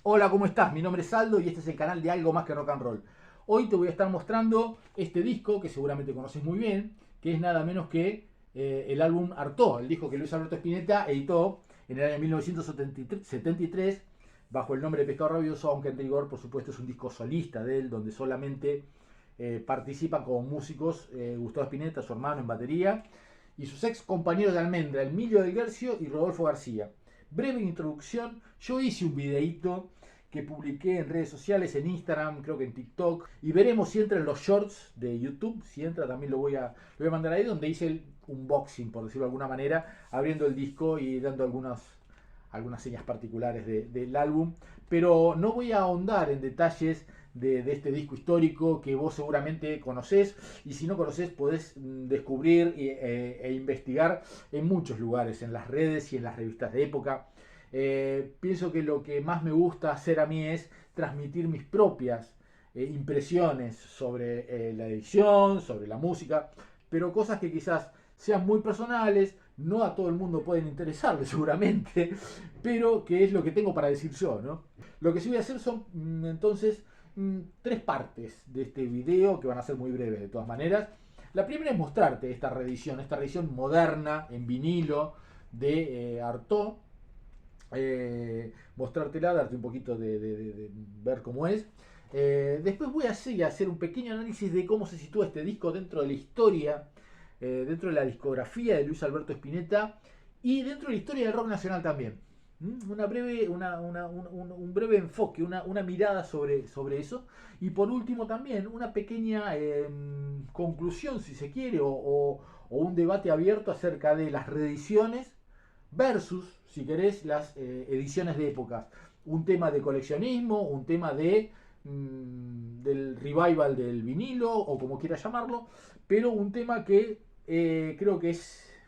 Hola, ¿cómo estás? Mi nombre es Aldo y este es el canal de Algo Más que Rock and Roll. Hoy te voy a estar mostrando este disco que seguramente conoces muy bien, que es nada menos que el álbum Artaud, el disco que Luis Alberto Spinetta editó en el año 1973 bajo el nombre de Pescado Rabioso, aunque en rigor, por supuesto, es un disco solista de él, donde solamente participan como músicos Gustavo Spinetta, su hermano en batería, y sus ex compañeros de Almendra, Emilio del Guercio y Rodolfo García. Breve introducción, yo hice un videíto que publiqué en redes sociales, en Instagram, creo que en TikTok, y veremos si entra en los shorts de YouTube, si entra también lo voy a mandar ahí, donde hice el unboxing, por decirlo de alguna manera, abriendo el disco y dando algunas señas particulares del álbum, pero no voy a ahondar en detalles de este disco histórico que vos seguramente conocés, y si no conocés podés descubrir e investigar en muchos lugares, en las redes y en las revistas de época. Pienso que lo que más me gusta hacer a mí es transmitir mis propias impresiones sobre la edición, sobre la música, pero cosas que quizás sean muy personales, no a todo el mundo pueden interesarle seguramente, pero que es lo que tengo para decir yo, ¿no? Lo que sí voy a hacer son entonces tres partes de este video que van a ser muy breves de todas maneras. La primera es mostrarte esta reedición moderna en vinilo de Artaud, mostrártela, darte un poquito de ver cómo es. Después voy a hacer un pequeño análisis de cómo se sitúa este disco dentro de la historia, dentro de la discografía de Luis Alberto Spinetta y dentro de la historia del rock nacional también. Un breve enfoque, una mirada sobre eso. Y por último también una pequeña conclusión, si se quiere, o un debate abierto acerca de las reediciones versus, si querés, las ediciones de épocas. Un tema de coleccionismo, un tema del revival del vinilo, o como quieras llamarlo, pero un tema que creo que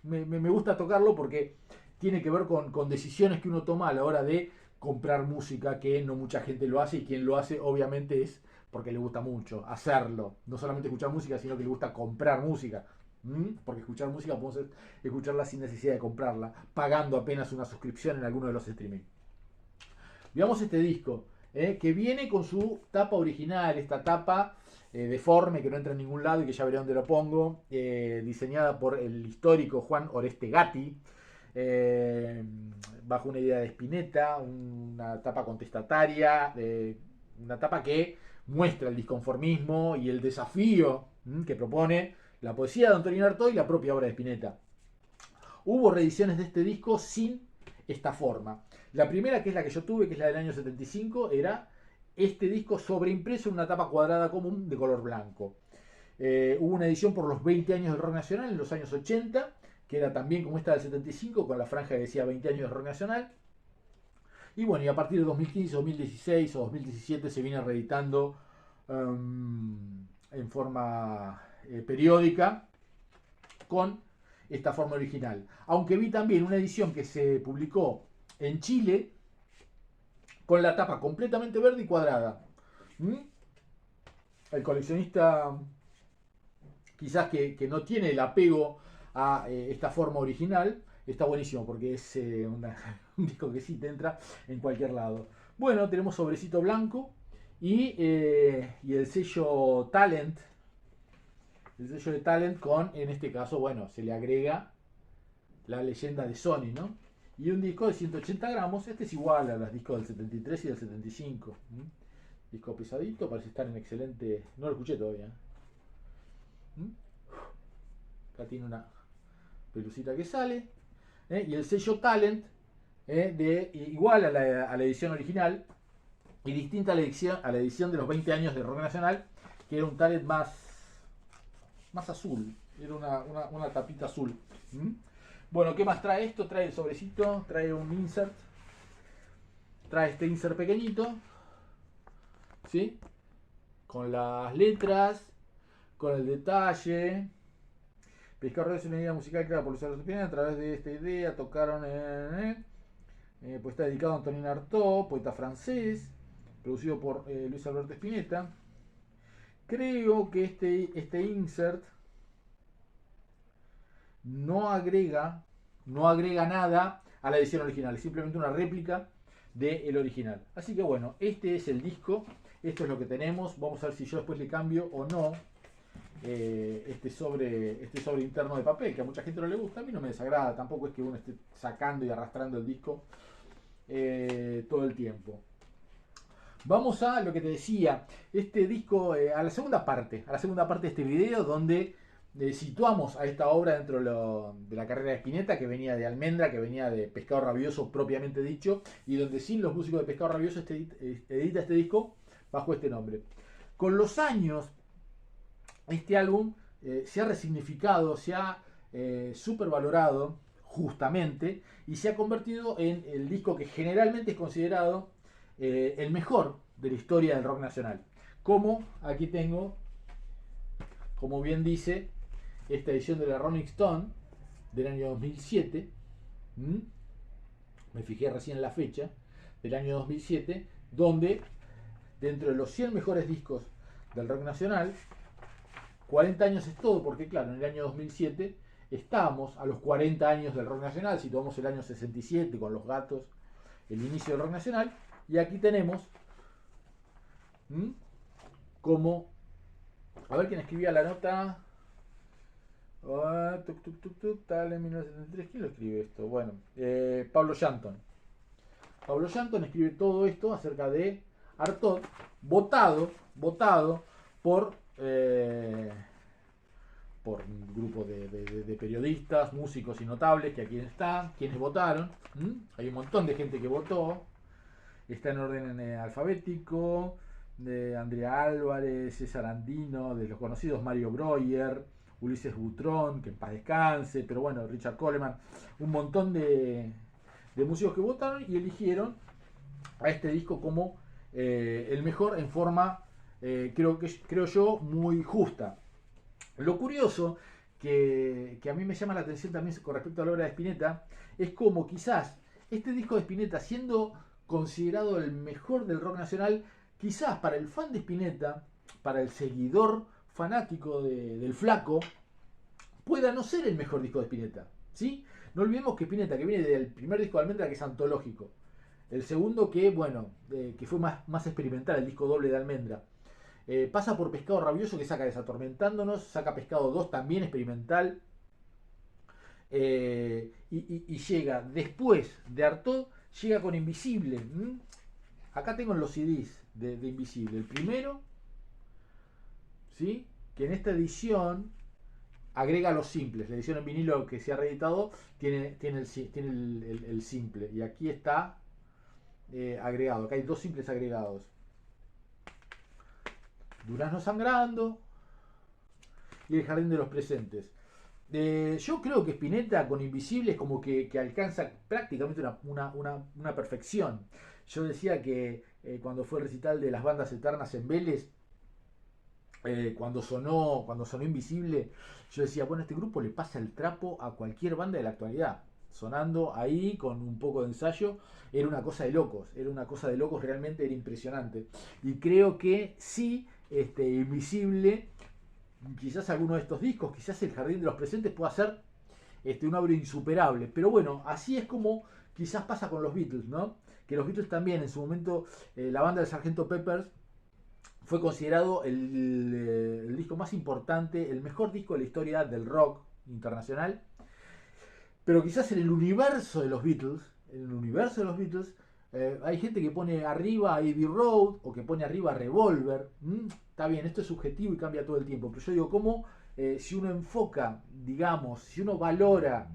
me gusta tocarlo porque tiene que ver con decisiones que uno toma a la hora de comprar música, que no mucha gente lo hace, y quien lo hace obviamente es porque le gusta mucho hacerlo. No solamente escuchar música, sino que le gusta comprar música. Porque escuchar música podemos escucharla sin necesidad de comprarla, pagando apenas una suscripción en alguno de los streaming. Veamos este disco, que viene con su tapa original, esta tapa deforme que no entra en ningún lado y que ya veré dónde lo pongo, diseñada por el histórico Juan Oreste Gatti, eh, bajo una idea de Spinetta, una tapa contestataria, una tapa que muestra el disconformismo y el desafío que propone la poesía de Antonio Artaud y la propia obra de Spinetta. Hubo reediciones de este disco sin esta forma. La primera, que es la que yo tuve, que es la del año 75, era este disco sobreimpreso en una tapa cuadrada común de color blanco. Hubo una edición por los 20 años del rock nacional en los años 80, que era también como esta del 75, con la franja que decía 20 años de rock nacional. Y bueno, y a partir de 2015, 2016 o 2017 se viene reeditando en forma periódica con esta forma original. Aunque vi también una edición que se publicó en Chile con la tapa completamente verde y cuadrada. ¿Mm? El coleccionista quizás que no tiene el apego a esta forma original, está buenísimo porque es un disco que sí te entra en cualquier lado. Bueno, tenemos sobrecito blanco y el sello Talent. El sello de Talent con, en este caso, bueno, se le agrega la leyenda de Sony, ¿no? Y un disco de 180 gramos, este es igual a los discos del 73 y del 75. Disco pesadito, parece estar en excelente... No lo escuché todavía. Acá tiene una pelucita que sale. Y el sello Talent, igual a la edición original, y distinta a la edición de los 20 años de Rock Nacional, que era un Talent más azul. Era una tapita azul. Bueno, ¿qué más trae esto? Trae el sobrecito, trae un insert, trae este insert pequeñito, ¿sí? Con las letras, con el detalle. Pescado es una idea musical creada por los argentinos. A través de esta idea tocaron pues está dedicado a Antonin Artaud, poeta francés, producido por Luis Alberto Spinetta. Creo que este insert no agrega nada a la edición original, es simplemente una réplica del original. Así que bueno, este es el disco, esto es lo que tenemos. Vamos a ver si yo después le cambio o no este sobre interno de papel, que a mucha gente no le gusta. A mí no me desagrada, tampoco es que uno esté sacando y arrastrando el disco todo el tiempo. Vamos a lo que te decía, este disco, a la segunda parte de este video, donde situamos a esta obra dentro de la carrera de Spinetta, que venía de Almendra, que venía de Pescado Rabioso propiamente dicho, y donde sin los músicos de Pescado Rabioso edita este disco bajo este nombre. Con los años, este álbum se ha resignificado, se ha supervalorado justamente, y se ha convertido en el disco que generalmente es considerado el mejor de la historia del rock nacional. Como aquí tengo, como bien dice, esta edición de la Rolling Stone del año 2007. Me fijé recién en la fecha, del año 2007, donde dentro de los 100 mejores discos del rock nacional, 40 años es todo, porque claro, en el año 2007 estábamos a los 40 años del rock nacional. Si tomamos el año 67 con Los Gatos, el inicio del rock nacional, y aquí tenemos como, a ver quién escribía la nota. Tal, en 1973, ¿quién lo escribe esto? Bueno, Pablo Shanton. Pablo Shanton escribe todo esto acerca de Artaud, votado por un grupo de periodistas, músicos y notables que aquí están, quienes votaron. Hay un montón de gente que votó. Está en orden alfabético, de Andrea Álvarez, César Andino, de los conocidos Mario Breuer, Ulises Butrón, que en paz descanse, pero bueno, Richard Coleman, un montón de músicos que votaron y eligieron a este disco como el mejor en forma, creo yo, muy justa. Lo curioso que a mí me llama la atención también con respecto a la obra de Spinetta es como quizás este disco de Spinetta, siendo considerado el mejor del rock nacional, quizás para el fan de Spinetta, para el seguidor fanático del Flaco, pueda no ser el mejor disco de Spinetta, ¿sí? No olvidemos que Spinetta, que viene del primer disco de Almendra, que es antológico, el segundo que, bueno, que fue más experimental, el disco doble de Almendra, pasa por Pescado Rabioso, que saca Desatormentándonos, saca Pescado 2, también experimental, y llega después de Artaud, llega con Invisible. Acá tengo los CDs de Invisible. El primero, ¿sí?, que en esta edición agrega los simples. La edición en vinilo que se ha reeditado tiene el simple. Y aquí está agregado. Acá hay dos simples agregados. Durazno Sangrando y El Jardín de los Presentes. Yo creo que Spinetta con Invisible es como que alcanza prácticamente una perfección. Yo decía que cuando fue el recital de las Bandas Eternas en Vélez, cuando sonó Invisible, yo decía, bueno, este grupo le pasa el trapo a cualquier banda de la actualidad. Sonando ahí con un poco de ensayo, era una cosa de locos, realmente era impresionante. Y creo que sí, Invisible, quizás alguno de estos discos, quizás El Jardín de los Presentes pueda ser una obra insuperable. Pero bueno, así es como quizás pasa con los Beatles, ¿no? Que los Beatles también, en su momento, la banda del Sgt. Pepper's fue considerado el disco más importante, el mejor disco de la historia del rock internacional. Pero quizás en el universo de los Beatles, hay gente que pone arriba Abbey Road o que pone arriba Revolver. Está bien, esto es subjetivo y cambia todo el tiempo, pero yo digo, ¿cómo si uno enfoca, digamos, si uno valora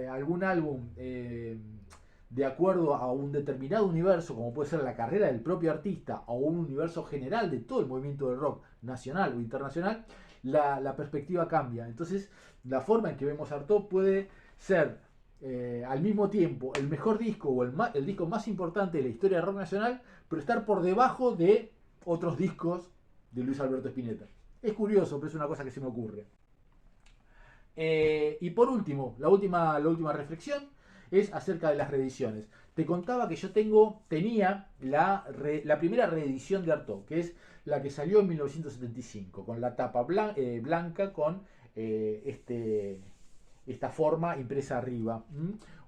algún álbum de acuerdo a un determinado universo, como puede ser la carrera del propio artista o un universo general de todo el movimiento del rock nacional o internacional, la perspectiva cambia? Entonces, la forma en que vemos Artaud puede ser al mismo tiempo el mejor disco o el disco más importante de la historia del rock nacional, pero estar por debajo de otros discos de Luis Alberto Spinetta. Es curioso, pero es una cosa que se me ocurre. Y por último, la última reflexión es acerca de las reediciones. Te contaba que yo tenía la primera reedición de Artaud, que es la que salió en 1975, con la tapa blanca con esta forma impresa arriba.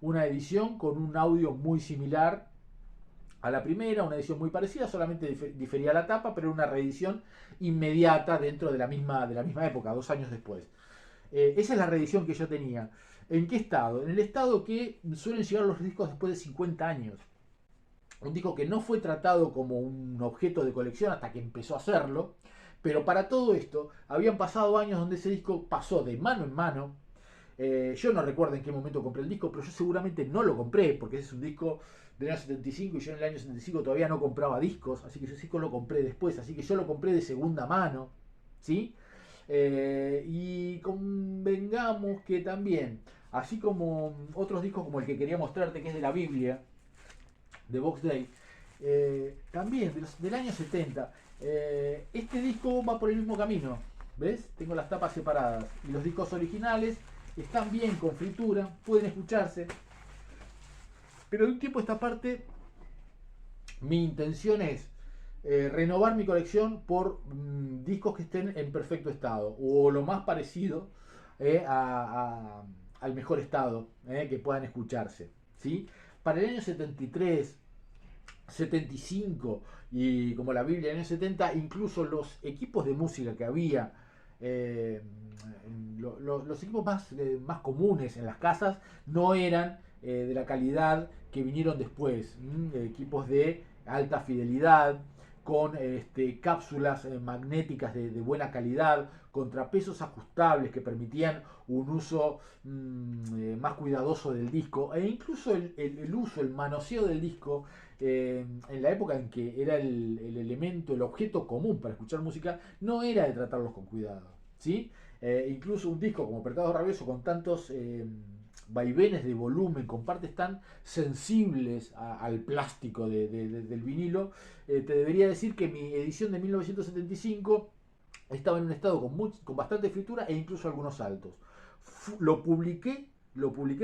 Una edición con un audio muy similar a la primera, una edición muy parecida, solamente difería la tapa, pero una reedición inmediata dentro de la misma época, 2 años después. Esa es la reedición que yo tenía. ¿En qué estado? En el estado que suelen llegar los discos después de 50 años. Un disco que no fue tratado como un objeto de colección hasta que empezó a hacerlo, pero para todo esto habían pasado años donde ese disco pasó de mano en mano. Yo no recuerdo en qué momento compré el disco, pero yo seguramente no lo compré, porque ese es un disco del año 75 y yo en el año 75 todavía no compraba discos, así que ese disco lo compré después, así que yo lo compré de segunda mano, ¿sí? Y convengamos que también, así como otros discos como el que quería mostrarte, que es de la Biblia, de Box Day, también del año 70, este disco va por el mismo camino, ¿ves? Tengo las tapas separadas y los discos originales están bien con fritura, pueden escucharse, pero de un tiempo a esta parte mi intención es renovar mi colección por discos que estén en perfecto estado o lo más parecido al mejor estado que puedan escucharse, ¿sí? Para el año 73, 75 y como la Biblia en el 70, incluso los equipos de música que había, eh, los equipos más comunes en las casas no eran de la calidad que vinieron después, equipos de alta fidelidad, con cápsulas magnéticas de buena calidad, contrapesos ajustables que permitían un uso más cuidadoso del disco, e incluso el uso, el manoseo del disco en la época en que era el elemento, el objeto común para escuchar música, no era de tratarlos con cuidado, ¿sí? Incluso un disco como Percado Rabioso con tantos vaivenes de volumen, con partes tan sensibles al plástico del vinilo, te debería decir que mi edición de 1975 estaba en un estado con bastante fritura e incluso algunos saltos. Lo publiqué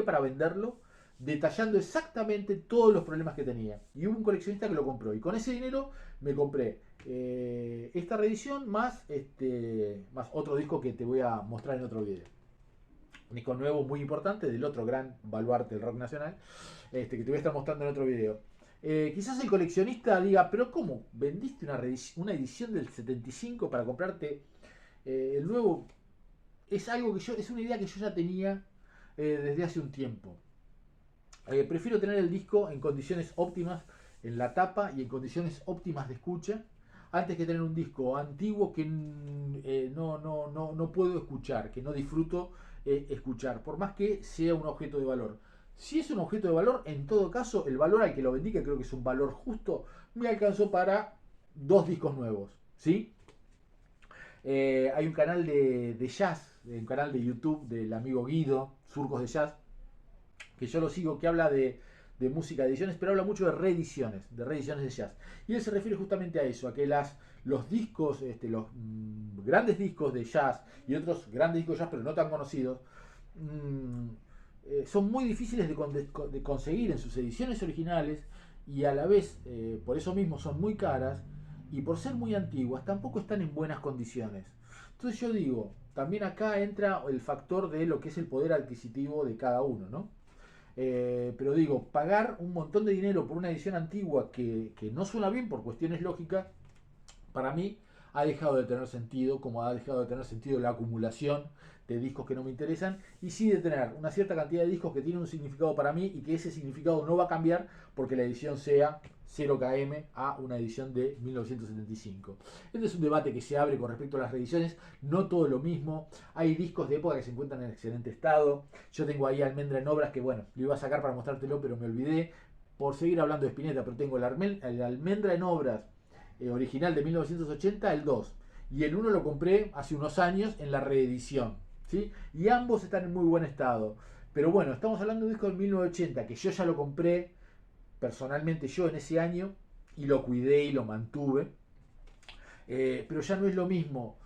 para venderlo, detallando exactamente todos los problemas que tenía. Y hubo un coleccionista que lo compró. Y con ese dinero me compré esta reedición más otro disco que te voy a mostrar en otro video. Un disco nuevo muy importante del otro gran baluarte del rock nacional, que te voy a estar mostrando en otro video. Quizás el coleccionista diga, pero ¿cómo? ¿Vendiste una edición del 75 para comprarte el nuevo? Es algo que es una idea que yo ya tenía desde hace un tiempo. Prefiero tener el disco en condiciones óptimas en la tapa y en condiciones óptimas de escucha, antes que tener un disco antiguo que no puedo escuchar, que no disfruto escuchar, por más que sea un objeto de valor. Si es un objeto de valor, en todo caso, el valor al que lo vendí, que creo que es un valor justo, me alcanzó para 2 discos nuevos, ¿sí? Hay un canal de jazz, un canal de YouTube del amigo Guido, Surcos de Jazz, que yo lo sigo, que habla de música de ediciones, pero habla mucho de reediciones de jazz. Y él se refiere justamente a eso, a que los discos, los grandes discos de jazz y otros grandes discos de jazz, pero no tan conocidos, son muy difíciles de conseguir en sus ediciones originales y a la vez, por eso mismo, son muy caras y por ser muy antiguas, tampoco están en buenas condiciones. Entonces yo digo, también acá entra el factor de lo que es el poder adquisitivo de cada uno, ¿no? Pero digo, pagar un montón de dinero por una edición antigua que no suena bien por cuestiones lógicas, para mí ha dejado de tener sentido, como ha dejado de tener sentido la acumulación de discos que no me interesan, y sí de tener una cierta cantidad de discos que tienen un significado para mí y que ese significado no va a cambiar porque la edición sea 0KM a una edición de 1975. Este es un debate que se abre con respecto a las reediciones, no todo lo mismo, hay discos de época que se encuentran en excelente estado, yo tengo ahí Almendra en Obras que bueno, lo iba a sacar para mostrártelo pero me olvidé por seguir hablando de Spinetta, pero tengo el Almendra en Obras original de 1980, el 2, y el 1 lo compré hace unos años en la reedición, ¿sí? Y ambos están en muy buen estado, pero bueno, estamos hablando de un disco de 1980 que yo ya lo compré personalmente yo en ese año y lo cuidé y lo mantuve, pero ya no es lo mismo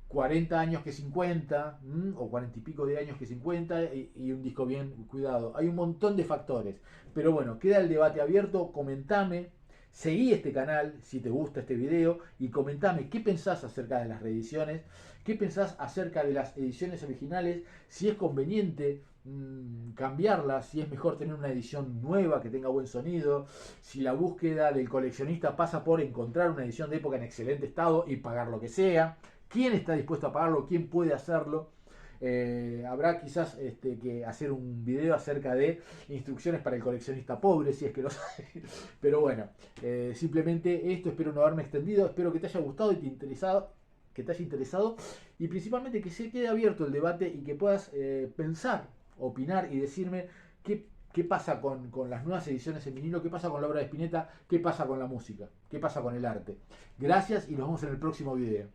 40 años que 50, o 40 y pico de años que 50 y un disco bien cuidado. Hay un montón de factores, pero bueno, queda el debate abierto, comentame, seguí este canal si te gusta este video y comentame qué pensás acerca de las reediciones, qué pensás acerca de las ediciones originales, si es conveniente cambiarla, si es mejor tener una edición nueva que tenga buen sonido, si la búsqueda del coleccionista pasa por encontrar una edición de época en excelente estado y pagar lo que sea, quién está dispuesto a pagarlo, quién puede hacerlo. Habrá quizás que hacer un video acerca de instrucciones para el coleccionista pobre, si es que lo sabe. Pero bueno, simplemente esto, espero no haberme extendido, espero que te haya gustado y que te haya interesado, y principalmente que se quede abierto el debate y que puedas pensar, opinar y decirme qué pasa con las nuevas ediciones en vinilo, qué pasa con la obra de Spinetta, qué pasa con la música, qué pasa con el arte. Gracias y nos vemos en el próximo video.